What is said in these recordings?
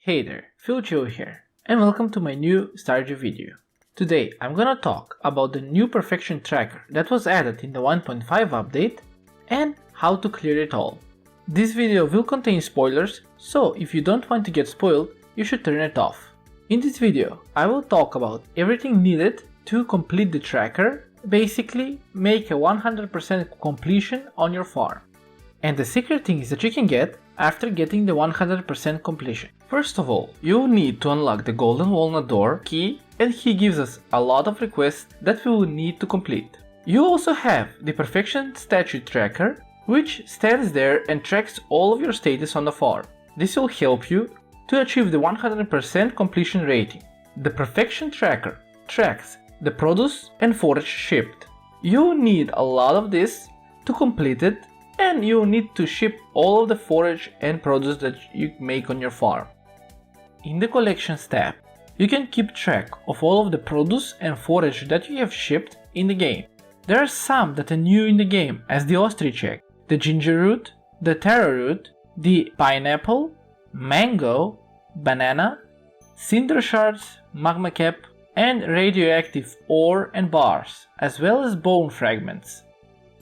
Hey there, PhilChill here, and welcome to my new Stardew video. Today I'm gonna talk about the new perfection tracker that was added in the 1.5 update and how to clear it all. This video will contain spoilers, so if you don't want to get spoiled, you should turn it off. In this video, I will talk about everything needed to complete the tracker, basically make a 100% completion on your farm. And the secret things that you can get after getting the 100% completion. First of all, you need to unlock the golden walnut door key, and he gives us a lot of requests that we will need to complete. You also have the perfection statue tracker, which stands there and tracks all of your status on the farm. This will help you to achieve the 100% completion rating. The perfection tracker tracks the produce and forage shipped. You need a lot of this to complete it, and you need to ship all of the forage and produce that you make on your farm. In the collections tab, you can keep track of all of the produce and forage that you have shipped in the game. There are some that are new in the game, as the ostrich egg, the ginger root, the taro root, the pineapple, mango, banana, cinder shards, magma cap, and radioactive ore and bars, as well as bone fragments.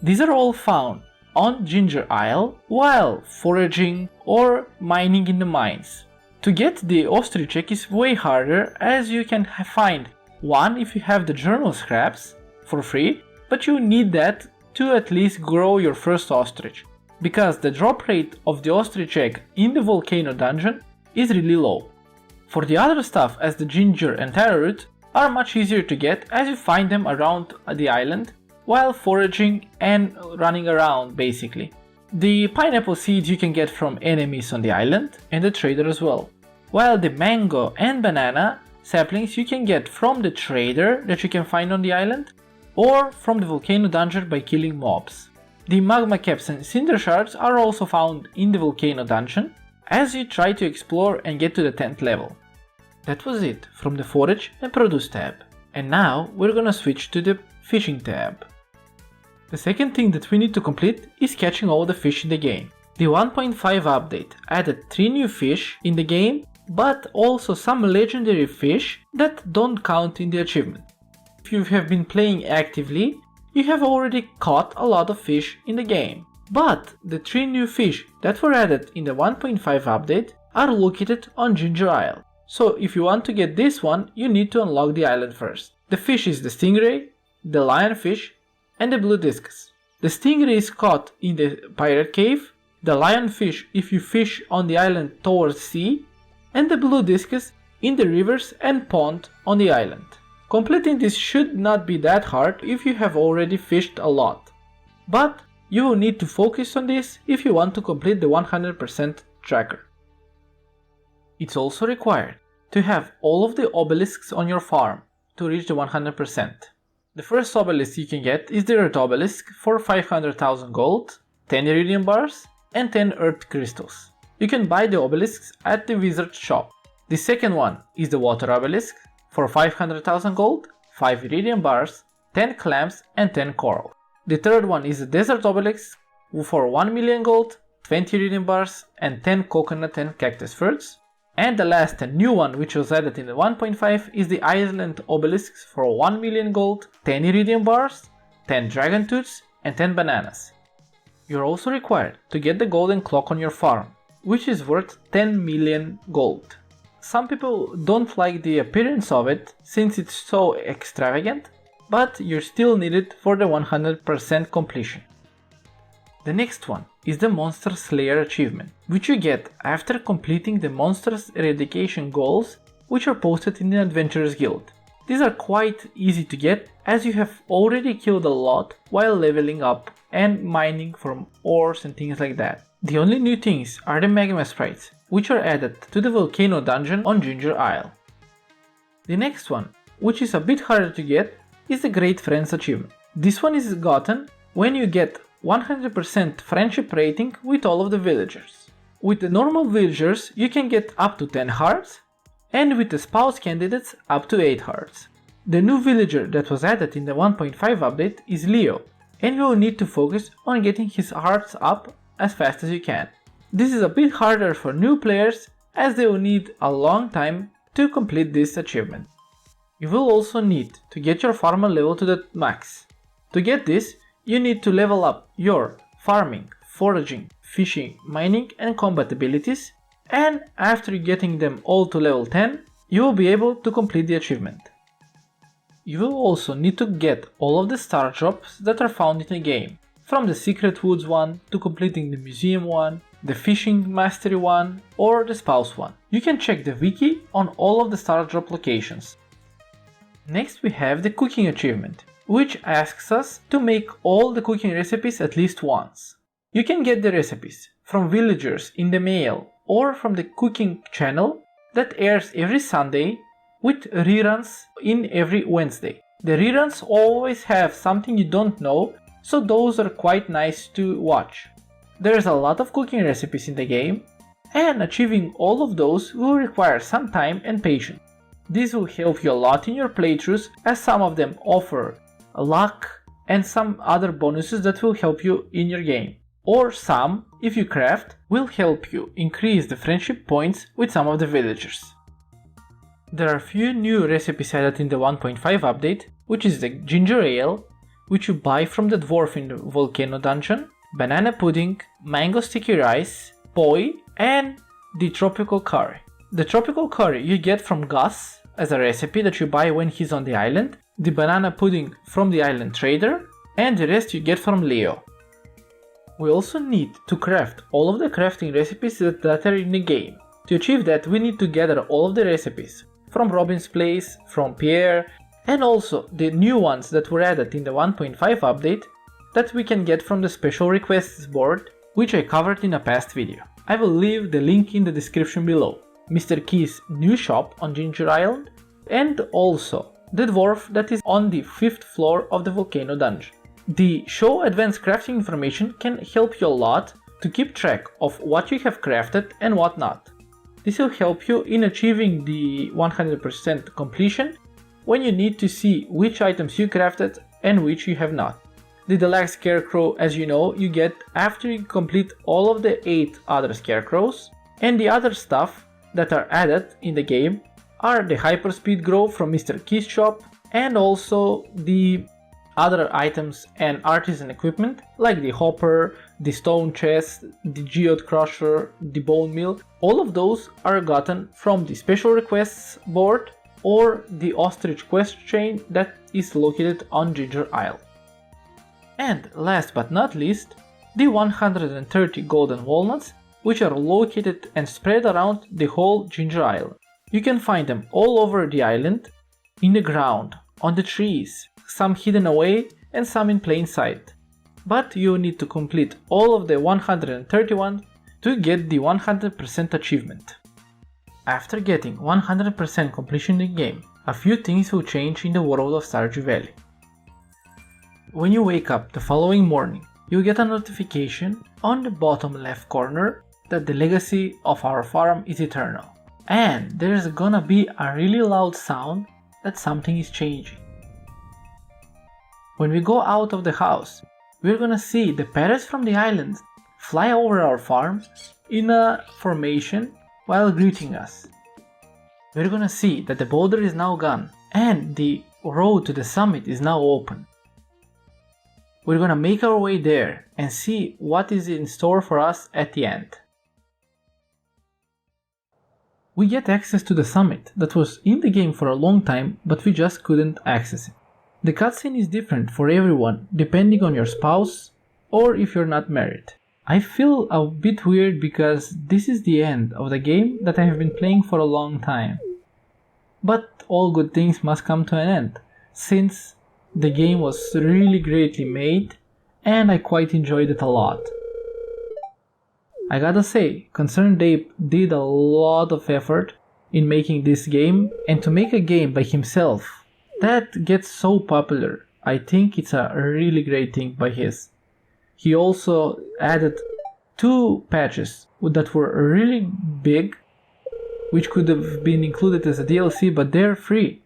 These are all found on Ginger Isle while foraging or mining in the mines. To get the ostrich egg is way harder, as you can find one if you have the journal scraps for free, but you need that to at least grow your first ostrich, because the drop rate of the ostrich egg in the volcano dungeon is really low. For the other stuff, as the ginger and taro root, are much easier to get as you find them around the island while foraging and running around basically. The pineapple seeds you can get from enemies on the island and the trader as well, while the mango and banana saplings you can get from the trader that you can find on the island or from the volcano dungeon by killing mobs. The magma caps and cinder shards are also found in the volcano dungeon as you try to explore and get to the 10th level. That was it from the forage and produce tab, and now we're gonna switch to the fishing tab. The second thing that we need to complete is catching all the fish in the game. The 1.5 update added 3 new fish in the game, but also some legendary fish that don't count in the achievement. If you have been playing actively, you have already caught a lot of fish in the game. But the 3 new fish that were added in the 1.5 update are located on Ginger Isle. So if you want to get this one, you need to unlock the island first. The fish is the stingray, the lionfish, and the blue discus. The stingray is caught in the pirate cave, the lionfish if you fish on the island towards sea, and the blue discus in the rivers and pond on the island. Completing this should not be that hard if you have already fished a lot, but you will need to focus on this if you want to complete the 100% tracker. It's also required to have all of the obelisks on your farm to reach the 100%. The first obelisk you can get is the Earth Obelisk for 500,000 gold, 10 iridium bars, and 10 earth crystals. You can buy the obelisks at the wizard shop. The second one is the Water Obelisk for 500,000 gold, 5 iridium bars, 10 clams, and 10 coral. The third one is the Desert Obelisk for 1 million gold, 20 iridium bars, and 10 coconut and cactus fruits. And the last and new one, which was added in the 1.5, is the Island Obelisks for 1 million gold, 10 iridium bars, 10 dragon tooths, and 10 bananas. You're also required to get the golden clock on your farm, which is worth 10 million gold. Some people don't like the appearance of it since it's so extravagant, but you still need it for the 100% completion. The next one is the Monster Slayer achievement, which you get after completing the monsters eradication goals which are posted in the Adventurers Guild. These are quite easy to get as you have already killed a lot while leveling up and mining from ores and things like that. The only new things are the magma sprites, which are added to the volcano dungeon on Ginger Isle. The next one, which is a bit harder to get, is the Great Friends achievement. This one is gotten when you get 100% friendship rating with all of the villagers. With the normal villagers you can get up to 10 hearts, and with the spouse candidates up to 8 hearts. The new villager that was added in the 1.5 update is Leo, and you will need to focus on getting his hearts up as fast as you can. This is a bit harder for new players as they will need a long time to complete this achievement. You will also need to get your farmer level to the max. To get this, you need to level up your farming, foraging, fishing, mining and combat abilities, and after getting them all to level 10, you will be able to complete the achievement. You will also need to get all of the star drops that are found in the game, from the Secret Woods one to completing the Museum one, the Fishing Mastery one or the Spouse one. You can check the wiki on all of the star drop locations. Next we have the cooking achievement, which asks us to make all the cooking recipes at least once. You can get the recipes from villagers in the mail or from the cooking channel that airs every Sunday with reruns in every Wednesday. The reruns always have something you don't know, so those are quite nice to watch. There's a lot of cooking recipes in the game, and achieving all of those will require some time and patience. This will help you a lot in your playthroughs, as some of them offer luck and some other bonuses that will help you in your game. Or some, if you craft, will help you increase the friendship points with some of the villagers. There are a few new recipes added in the 1.5 update, which is the ginger ale, which you buy from the dwarf in the volcano dungeon, banana pudding, mango sticky rice, poi, and the tropical curry. The tropical curry you get from Gus as a recipe that you buy when he's on the island, the banana pudding from the island trader, and the rest you get from Leo. We also need to craft all of the crafting recipes that are in the game. To achieve that, we need to gather all of the recipes from Robin's place, from Pierre, and also the new ones that were added in the 1.5 update that we can get from the special requests board, which I covered in a past video. I will leave the link in the description below. Mr. Key's new shop on Ginger Island, and also the dwarf that is on the 5th floor of the volcano dungeon. The show advanced crafting information can help you a lot to keep track of what you have crafted and what not. This will help you in achieving the 100% completion when you need to see which items you crafted and which you have not. The deluxe scarecrow, as you know, you get after you complete all of the 8 other scarecrows, and the other stuff that are added in the game are the hyperspeed grow from Mr. Key's shop, and also the other items and artisan equipment like the hopper, the stone chest, the geode crusher, the bone mill. All of those are gotten from the special requests board or the ostrich quest chain that is located on Ginger Isle. And last but not least, the 130 golden walnuts, which are located and spread around the whole Ginger Isle. You can find them all over the island, in the ground, on the trees, some hidden away and some in plain sight. But you need to complete all of the 131 to get the 100% achievement. After getting 100% completion in the game, a few things will change in the world of Stardew Valley. When you wake up the following morning, you get a notification on the bottom left corner that the legacy of our farm is eternal. And there's gonna be a really loud sound that something is changing. When we go out of the house, we're gonna see the parrots from the island fly over our farm in a formation while greeting us. We're gonna see that the boulder is now gone and the road to the summit is now open. We're gonna make our way there and see what is in store for us at the end. We get access to the summit that was in the game for a long time, but we just couldn't access it. The cutscene is different for everyone depending on your spouse or if you're not married. I feel a bit weird because this is the end of the game that I have been playing for a long time. But all good things must come to an end, since the game was really greatly made and I quite enjoyed it a lot. I gotta say, Concerned Ape did a lot of effort in making this game, and to make a game by himself that gets so popular, I think it's a really great thing by his. He also added 2 patches that were really big, which could have been included as a DLC, but they're free.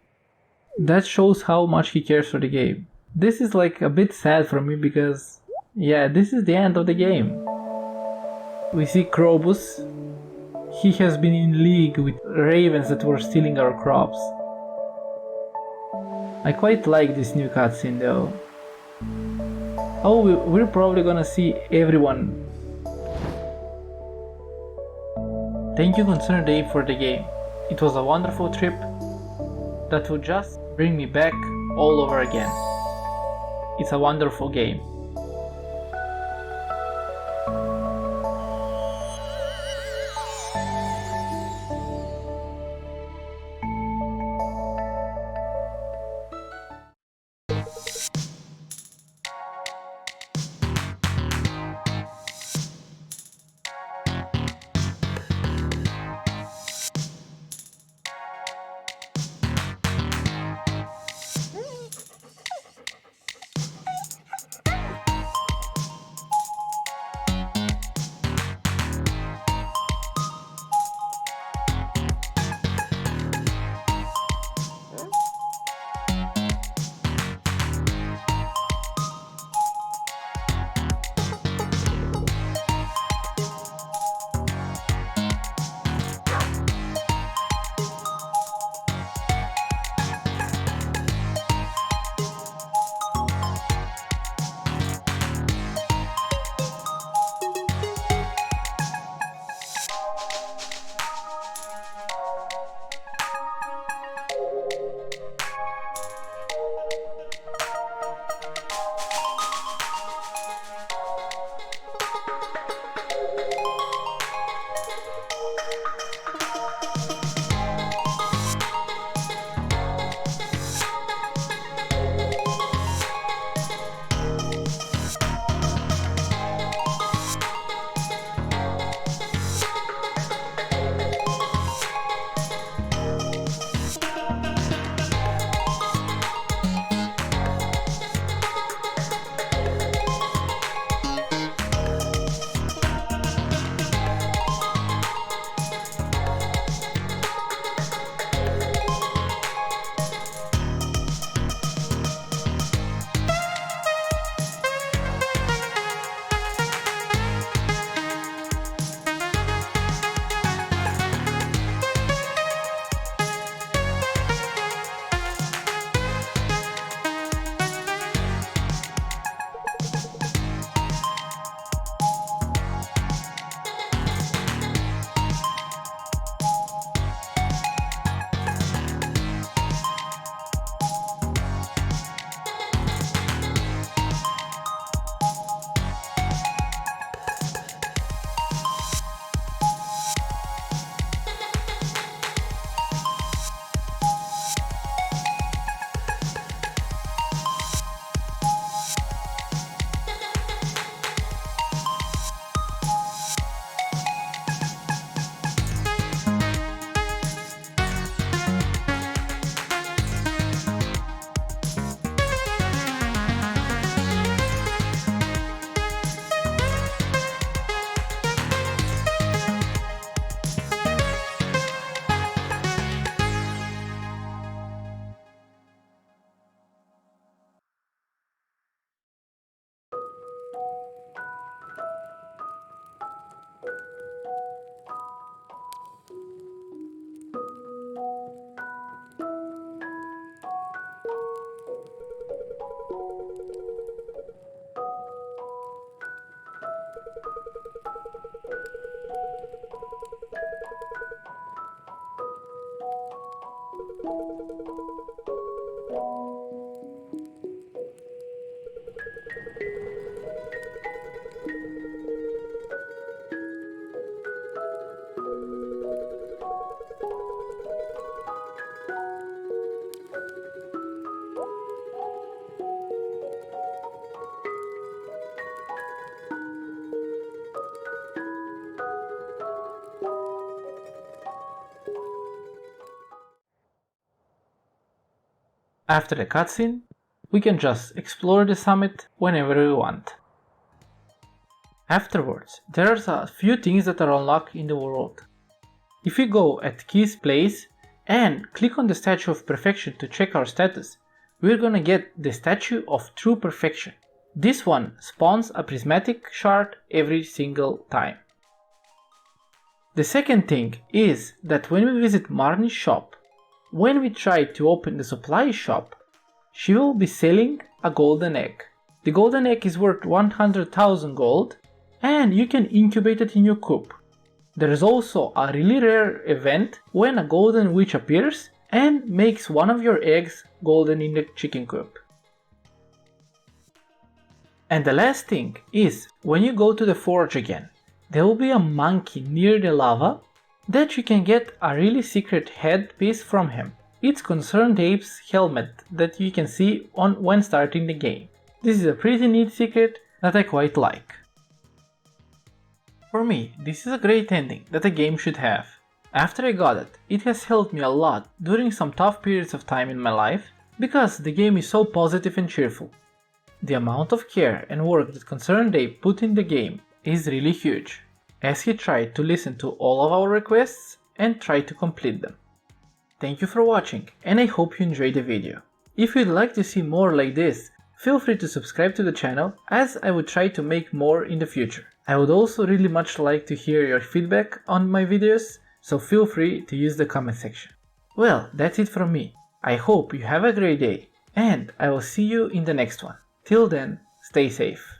That shows how much he cares for the game. This is like a bit sad for me because, yeah, this is the end of the game. We see Krobus. he has been in league with ravens that were stealing our crops. I quite like this new cutscene though. Oh, we're probably gonna see everyone. Thank you Concerned Ape for the game. It was a wonderful trip that would just bring me back all over again. It's a wonderful game. After the cutscene, we can just explore the summit whenever we want. Afterwards, there's a few things that are unlocked in the world. If we go at Key's place and click on the Statue of Perfection to check our status, we're gonna get the Statue of True Perfection. This one spawns a prismatic shard every single time. The second thing is that when we visit Marnie's shop, when we try to open the supply shop, she will be selling a golden egg. The golden egg is worth 100,000 gold and you can incubate it in your coop. There is also a really rare event when a golden witch appears and makes one of your eggs golden in the chicken coop. And the last thing is, when you go to the forge again, there will be a monkey near the lava that you can get a really secret headpiece from him. It's Concerned Ape's helmet that you can see when starting the game. This is a pretty neat secret that I quite like. For me, this is a great ending that a game should have. After I got it, it has helped me a lot during some tough periods of time in my life because the game is so positive and cheerful. The amount of care and work that Concerned Ape put in the game is really huge, as he tried to listen to all of our requests and try to complete them. Thank you for watching and I hope you enjoyed the video. If you'd like to see more like this, feel free to subscribe to the channel as I would try to make more in the future. I would also really much like to hear your feedback on my videos, so feel free to use the comment section. Well, that's it from me. I hope you have a great day and I will see you in the next one. Till then, stay safe.